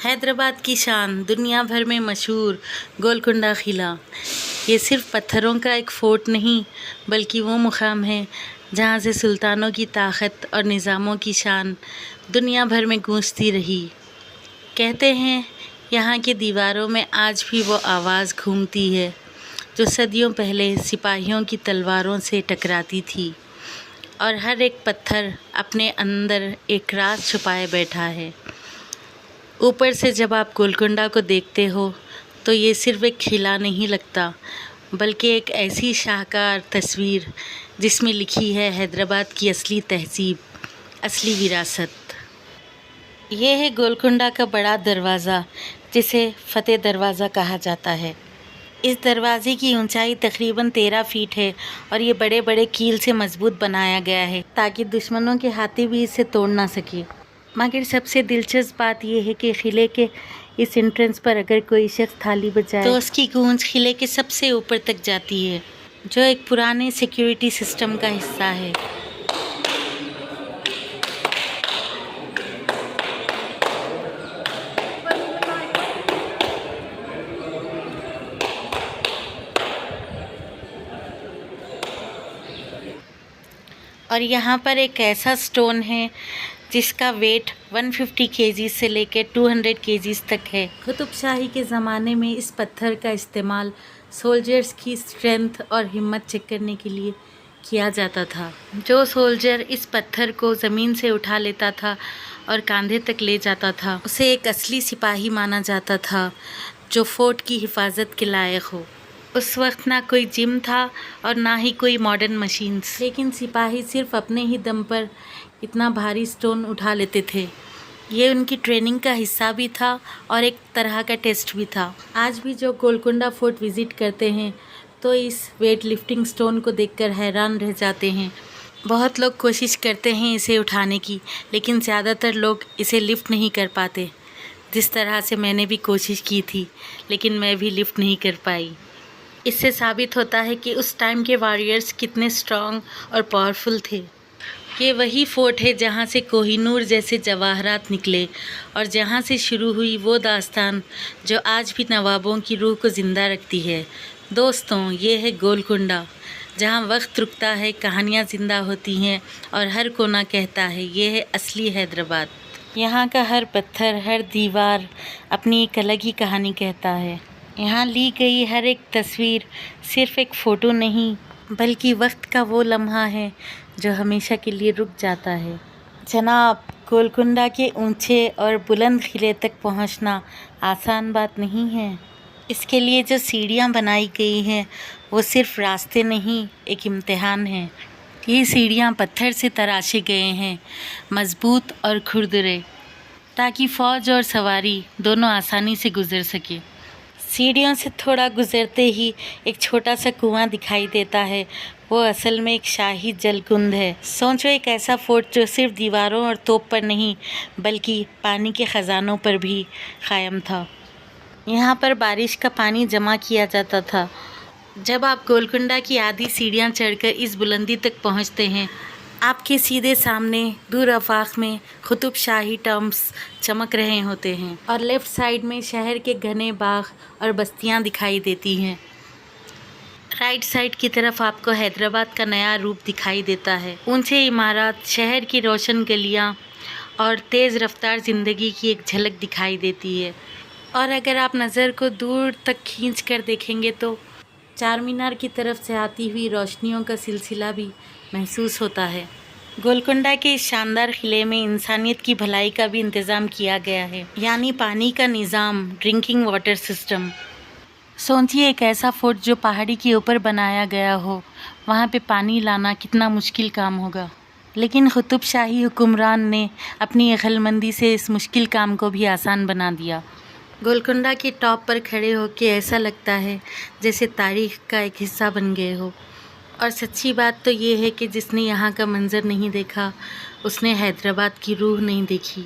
हैदराबाद की शान, दुनिया भर में मशहूर गोलकुंडा किला। ये सिर्फ पत्थरों का एक फोर्ट नहीं, बल्कि वो मुकाम है जहाँ से सुल्तानों की ताकत और निज़ामों की शान दुनिया भर में गूंजती रही। कहते हैं यहाँ की दीवारों में आज भी वो आवाज़ घूमती है जो सदियों पहले सिपाहियों की तलवारों से टकराती थी, और हर एक पत्थर अपने अंदर एक राज छुपाए बैठा है। ऊपर से जब आप गोलकुंडा को देखते हो तो ये सिर्फ एक किला नहीं लगता, बल्कि एक ऐसी शाहकार तस्वीर जिसमें लिखी है हैदराबाद की असली तहज़ीब, असली विरासत। ये है गोलकुंडा का बड़ा दरवाज़ा, जिसे फ़तेह दरवाज़ा कहा जाता है। इस दरवाज़े की ऊंचाई तकरीबन 13 फीट है और ये बड़े बड़े कील से मजबूत बनाया गया है ताकि दुश्मनों के हाथी भी इसे तोड़ ना सके। मगर सबसे दिलचस्प बात यह है कि किले के इस एंट्रेंस पर अगर कोई शख्स थाली बजाए तो उसकी गूंज किले के सबसे ऊपर तक जाती है, जो एक पुराने सिक्योरिटी सिस्टम का हिस्सा है। और यहाँ पर एक ऐसा स्टोन है जिसका वेट 150 केजी से लेकर 200 केजीज़ तक है। कुतुब शाही के ज़माने में इस पत्थर का इस्तेमाल सोल्जर्स की स्ट्रेंथ और हिम्मत चेक करने के लिए किया जाता था। जो सोल्जर इस पत्थर को ज़मीन से उठा लेता था और कंधे तक ले जाता था, उसे एक असली सिपाही माना जाता था जो फोर्ट की हिफाजत के लायक हो। उस वक्त ना कोई जिम था और ना ही कोई मॉडर्न मशीन्स, लेकिन सिपाही सिर्फ अपने ही दम पर इतना भारी स्टोन उठा लेते थे। ये उनकी ट्रेनिंग का हिस्सा भी था और एक तरह का टेस्ट भी था। आज भी जो गोलकुंडा फोर्ट विज़िट करते हैं तो इस वेट लिफ्टिंग स्टोन को देखकर हैरान रह जाते हैं। बहुत लोग कोशिश करते हैं इसे उठाने की, लेकिन ज़्यादातर लोग इसे लिफ्ट नहीं कर पाते। जिस तरह से मैंने भी कोशिश की थी, लेकिन मैं भी लिफ्ट नहीं कर पाई। इससे साबित होता है कि उस टाइम के वॉरियर्स कितने स्ट्रॉन्ग और पावरफुल थे। ये वही फोर्ट है जहाँ से कोहिनूर जैसे जवाहरात निकले और जहाँ से शुरू हुई वो दास्तान जो आज भी नवाबों की रूह को ज़िंदा रखती है। दोस्तों, ये है गोलकुंडा, जहाँ वक्त रुकता है, कहानियाँ ज़िंदा होती हैं और हर कोना कहता है ये है असली हैदराबाद। यहाँ का हर पत्थर, हर दीवार अपनी एक अलग ही कहानी कहता है। यहाँ ली गई हर एक तस्वीर सिर्फ़ एक फ़ोटो नहीं, बल्कि वक्त का वो लम्हा है जो हमेशा के लिए रुक जाता है। जनाब, गोलकुंडा के ऊंचे और बुलंद किले तक पहुंचना आसान बात नहीं है। इसके लिए जो सीढ़ियां बनाई गई हैं वो सिर्फ रास्ते नहीं, एक इम्तिहान है। ये सीढ़ियां पत्थर से तराशे गए हैं, मजबूत और खुरदरे, ताकि फ़ौज और सवारी दोनों आसानी से गुजर सके। सीढ़ियों से थोड़ा गुजरते ही एक छोटा सा कुआं दिखाई देता है। वो असल में एक शाही जलकुंड है। सोचो, एक ऐसा फोर्ट जो सिर्फ दीवारों और तोप पर नहीं, बल्कि पानी के ख़जानों पर भी कायम था। यहाँ पर बारिश का पानी जमा किया जाता था। जब आप गोलकुंडा की आधी सीढ़ियाँ चढ़कर इस बुलंदी तक पहुँचते हैं, आपके सीधे सामने दूर आफाक में कुतुब शाही टम्ब्स चमक रहे होते हैं और लेफ़्ट साइड में शहर के घने बाग और बस्तियां दिखाई देती हैं। राइट साइड की तरफ आपको हैदराबाद का नया रूप दिखाई देता है। ऊंचे इमारत, शहर की रोशन गलियां और तेज़ रफ्तार ज़िंदगी की एक झलक दिखाई देती है। और अगर आप नज़र को दूर तक खींच कर देखेंगे तो चार मीनार की तरफ से आती हुई रोशनियों का सिलसिला भी महसूस होता है। गोलकुंडा के इस शानदार किले में इंसानियत की भलाई का भी इंतज़ाम किया गया है, यानी पानी का निज़ाम, ड्रिंकिंग वाटर सिस्टम। सोचिए, एक ऐसा फोर्ट जो पहाड़ी के ऊपर बनाया गया हो, वहाँ पे पानी लाना कितना मुश्किल काम होगा। लेकिन कुतुब शाही हुक्मरान ने अपनी अक्लमंदी से इस मुश्किल काम को भी आसान बना दिया। गोलकुंडा के टॉप पर खड़े होकर ऐसा लगता है जैसे तारीख़ का एक हिस्सा बन गए हो। और सच्ची बात तो ये है कि जिसने यहाँ का मंज़र नहीं देखा, उसने हैदराबाद की रूह नहीं देखी।